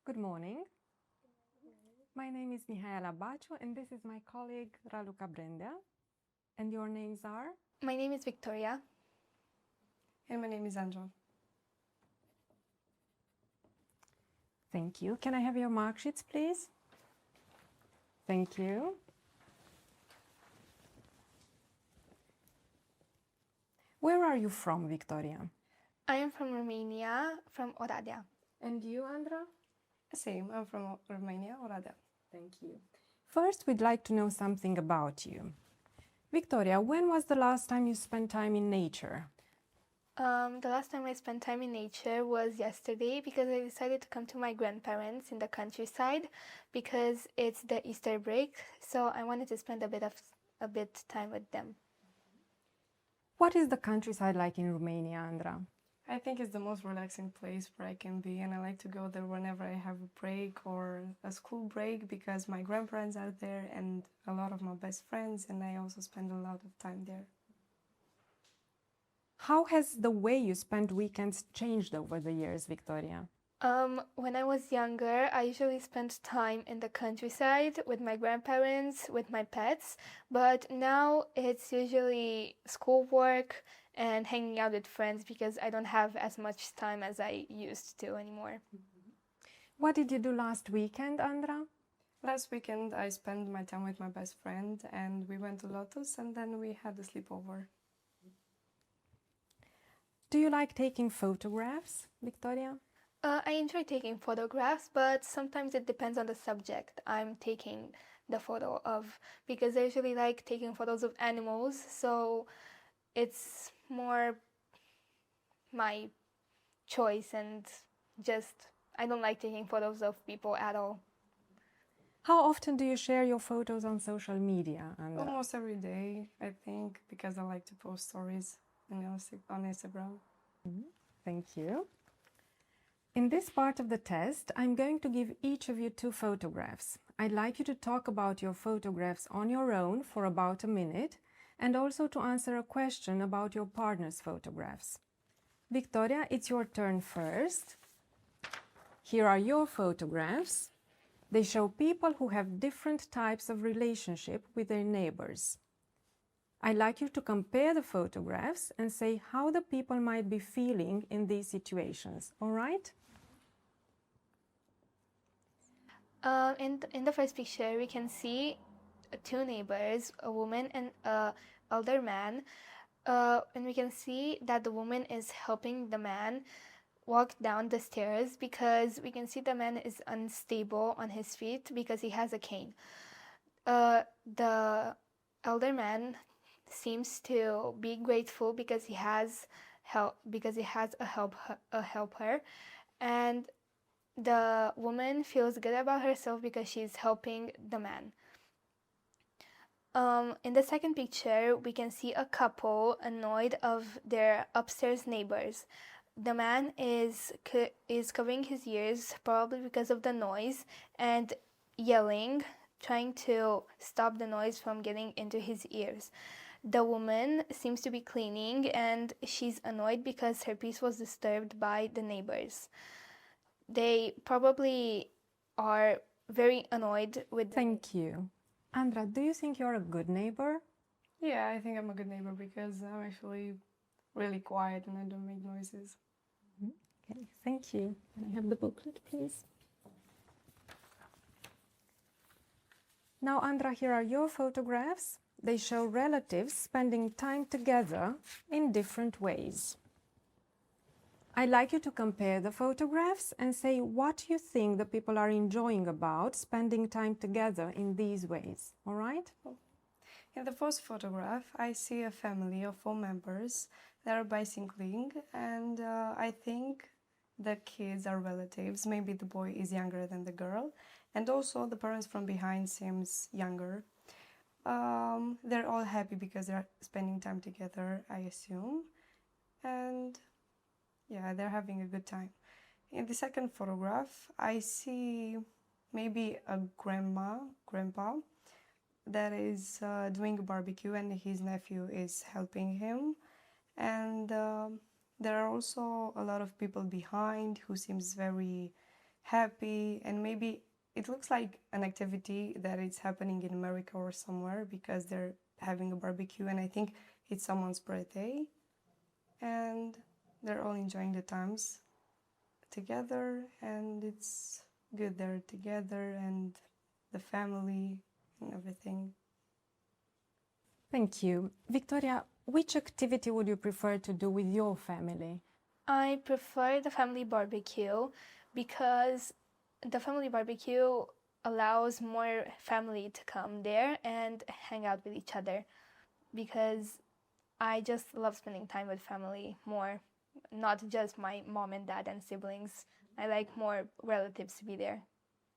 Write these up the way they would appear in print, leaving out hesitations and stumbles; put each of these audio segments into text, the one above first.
Good morning. My name is Mihaela Baciu, and this is my colleague Raluca Brendea. And your names are? My name is Victoria. And my name is Angel. Thank you. Can I have your mark sheets, please? Thank you. Where are you from, Victoria? I am from Romania, from Oradea. And you, Andra? Same, I'm from Romania, Oradea. Thank you. First, we'd like to know something about you. Victoria, when was the last time you spent time in nature? The last time I spent time in nature was yesterday because I decided to come to my grandparents in the countryside because it's the Easter break, so I wanted to spend a bit time with them. What is the countryside like in Romania, Andra? I think it's the most relaxing place where I can be, and I like to go there whenever I have a break or a school break because my grandparents are there and a lot of my best friends, and I also spend a lot of time there. How has the way you spend weekends changed over the years, Victoria? When I was younger, I usually spent time in the countryside with my grandparents, with my pets, but now it's usually schoolwork and hanging out with friends because I don't have as much time as I used to anymore. What did you do last weekend, Andra? Last weekend I spent my time with my best friend and we went to Lotus and then we had a sleepover. Do you like taking photographs, Victoria? I enjoy taking photographs, but sometimes it depends on the subject I'm taking the photo of because I usually like taking photos of animals, so it's more my choice and just I don't like taking photos of people at all. How often do you share your photos on social media, Andra? Almost every day, I think, because I like to post stories on Instagram. Thank you. In this part of the test, I'm going to give each of you 2 photographs. I'd like you to talk about your photographs on your own for about a minute and also to answer a question about your partner's photographs. Victoria, it's your turn first. Here are your photographs. They show people who have different types of relationship with their neighbors. I'd like you to compare the photographs and say how the people might be feeling in these situations, all right? In the first picture, we can see 2 neighbors, a woman and an older man, and we can see that the woman is helping the man walk down the stairs because we can see the man is unstable on his feet because he has a cane. The elder man seems to be grateful because he has a helper, and the woman feels good about herself because she's helping the man. In the second picture, we can see a couple annoyed of their upstairs neighbors. The man is covering his ears, probably because of the noise, and yelling, trying to stop the noise from getting into his ears. The woman seems to be cleaning, and she's annoyed because her peace was disturbed by the neighbors. They probably are very annoyed with. Thank you. Andra, do you think you're a good neighbor? Yeah, I think I'm a good neighbor because I'm actually really quiet and I don't make noises. Okay, thank you. Can I have the booklet, please? Now, Andra, here are your photographs. They show relatives spending time together in different ways. I'd like you to compare the photographs and say what you think the people are enjoying about spending time together in these ways, all right? In the first photograph, I see a family of 4 members that are bicycling, and I think the kids are relatives. Maybe the boy is younger than the girl, and also the parents from behind seems younger. They're all happy because they're spending time together, I assume, and yeah, they're having a good time. In the second photograph, I see maybe a grandpa, that is doing a barbecue and his nephew is helping him. And there are also a lot of people behind who seems very happy, and maybe it looks like an activity that it's happening in America or somewhere because they're having a barbecue, and I think it's someone's birthday, and they're all enjoying the times together, and it's good they're together and the family and everything. Thank you. Victoria, which activity would you prefer to do with your family? I prefer the family barbecue because the family barbecue allows more family to come there and hang out with each other, because I just love spending time with family more, not just my mom and dad and siblings. I like more relatives to be there.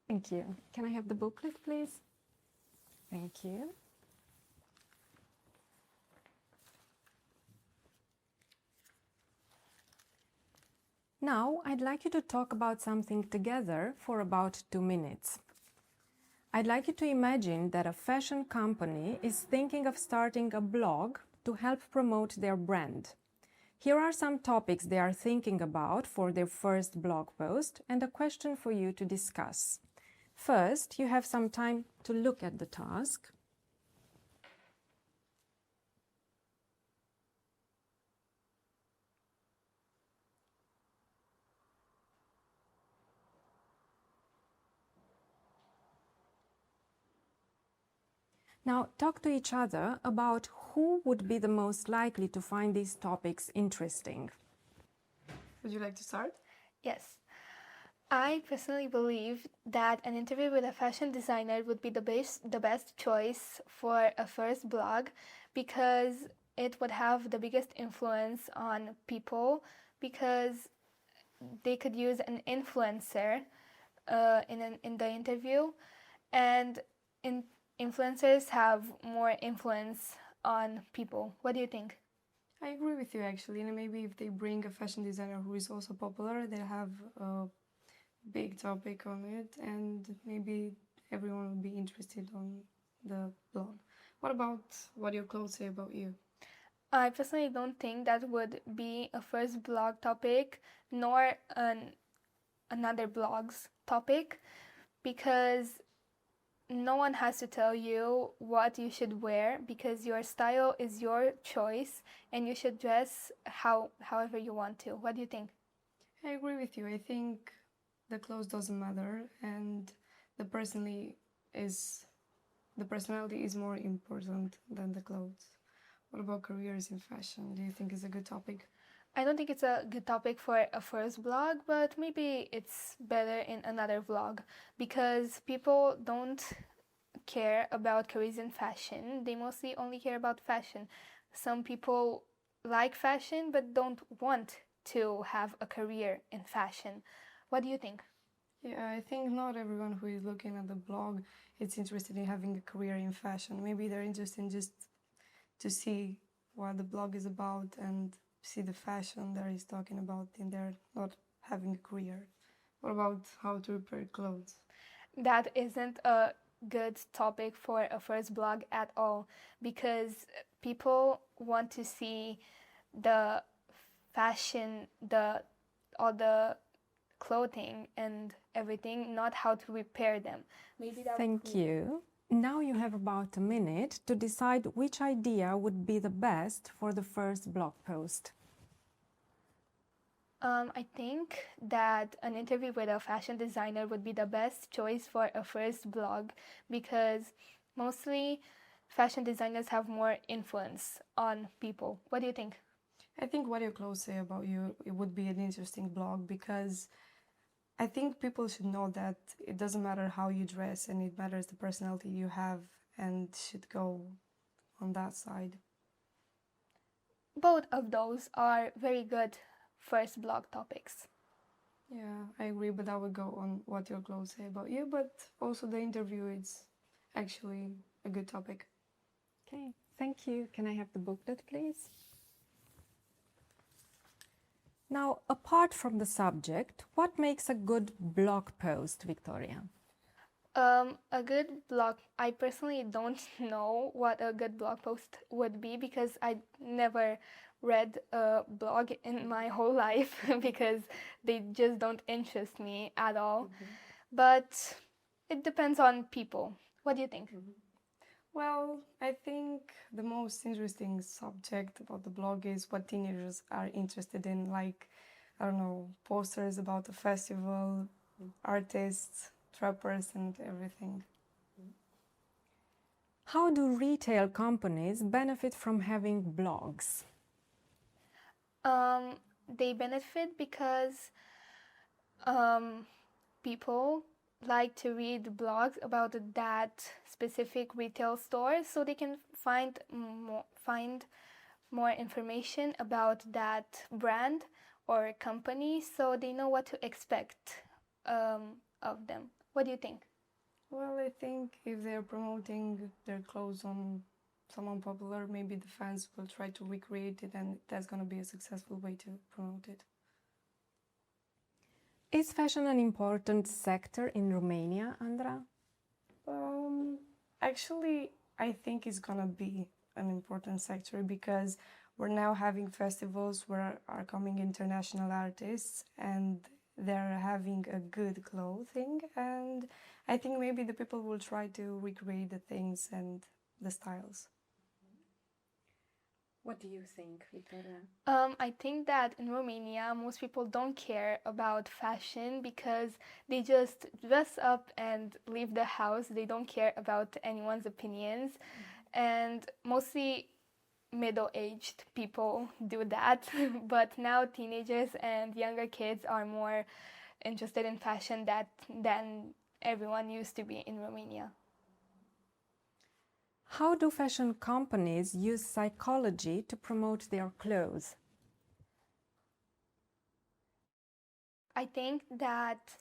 Thank you. Can I have the booklet, please? Thank you. Now, I'd like you to talk about something together for about 2 minutes. I'd like you to imagine that a fashion company is thinking of starting a blog to help promote their brand. Here are some topics they are thinking about for their first blog post and a question for you to discuss. First, you have some time to look at the task. Now, talk to each other about who would be the most likely to find these topics interesting. Would you like to start? Yes. I personally believe that an interview with a fashion designer would be the best choice for a first blog, because it would have the biggest influence on people, because they could use an influencer in the interview, and influencers have more influence on people. What do you think? I agree with you actually, and maybe if they bring a fashion designer who is also popular, they'll have a big topic on it, and maybe everyone will be interested on the blog. What about what your clothes say about you? I personally don't think that would be a first blog topic, nor another blog's topic, because no one has to tell you what you should wear, because your style is your choice and you should dress however you want to. What do you think? I agree with you. I think the clothes doesn't matter, and the personality is more important than the clothes. What about careers in fashion? Do you think it's a good topic? I don't think it's a good topic for a first blog, but maybe it's better in another vlog, because people don't care about careers in fashion. They mostly only care about fashion. Some people like fashion but don't want to have a career in fashion. What do you think? Yeah, I think not everyone who is looking at the blog is interested in having a career in fashion. Maybe they're interested in just to see what the blog is about and see the fashion that he's talking about, and they're not having a career. What about how to repair clothes? That isn't a good topic for a first blog at all, because people want to see the fashion, all the clothing and everything, not how to repair them. Maybe that Thank you. Now you have about a minute to decide which idea would be the best for the first blog post. I think that an interview with a fashion designer would be the best choice for a first blog, because mostly fashion designers have more influence on people. What do you think? I think what your clothes say about you, it would be an interesting blog, because I think people should know that it doesn't matter how you dress, and it matters the personality you have, and should go on that side. Both of those are very good first blog topics. Yeah, I agree, but I would go on what your clothes say about you, but also the interview is actually a good topic. Okay, thank you. Can I have the booklet, please? Now, apart from the subject, what makes a good blog post, Victoria? A good blog, I personally don't know what a good blog post would be, because I never read a blog in my whole life because they just don't interest me at all. But it depends on people. What do you think? Well, I think the most interesting subject about the blog is what teenagers are interested in, like, I don't know, posters about the festival, artists, trappers, and everything. How do retail companies benefit from having blogs? They benefit because people like to read blogs about that specific retail store, so they can find more information about that brand or company, so they know what to expect of them. What do you think? Well, I think if they're promoting their clothes on someone popular, maybe the fans will try to recreate it, and that's going to be a successful way to promote it. Is fashion an important sector in Romania, Andra? Actually, I think it's gonna be an important sector because we're now having festivals where are coming international artists and they're having a good clothing, and I think maybe the people will try to recreate the things and the styles. What do you think, Victoria? I think that in Romania, most people don't care about fashion because they just dress up and leave the house. They don't care about anyone's opinions. And mostly middle-aged people do that. But now teenagers and younger kids are more interested in fashion than everyone used to be in Romania. How do fashion companies use psychology to promote their clothes? I think that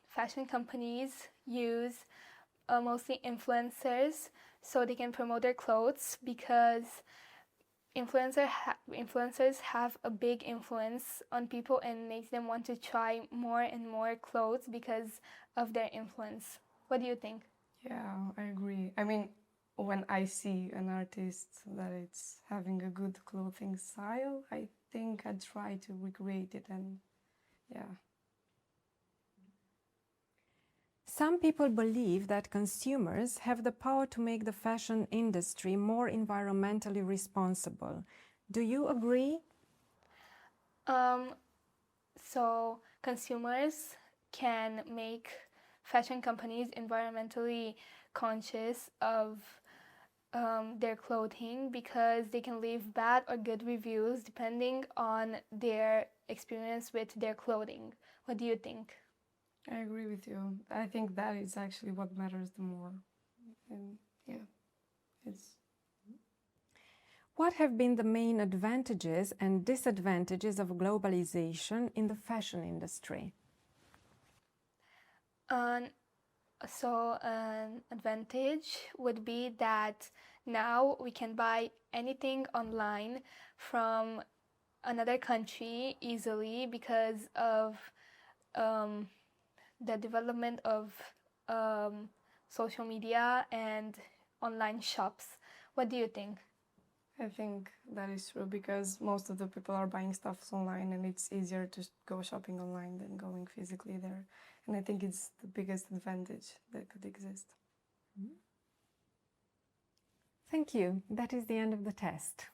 fashion companies use mostly influencers so they can promote their clothes because influencers have a big influence on people and makes them want to try more and more clothes because of their influence. What do you think? Yeah, I agree. I mean, when I see an artist that it's having a good clothing style, I think I try to recreate it, and yeah. Some people believe that consumers have the power to make the fashion industry more environmentally responsible. Do you agree? So consumers can make fashion companies environmentally conscious of their clothing because they can leave bad or good reviews depending on their experience with their clothing. What do you think? I agree with you. I think that is actually what matters the more. And yeah, it's What have been the main advantages and disadvantages of globalization in the fashion industry? So an advantage would be that now we can buy anything online from another country easily because of the development of social media and online shops. What do you think? I think that is true because most of the people are buying stuff online and it's easier to go shopping online than going physically there. And I think it's the biggest advantage that could exist. Thank you. That is the end of the test.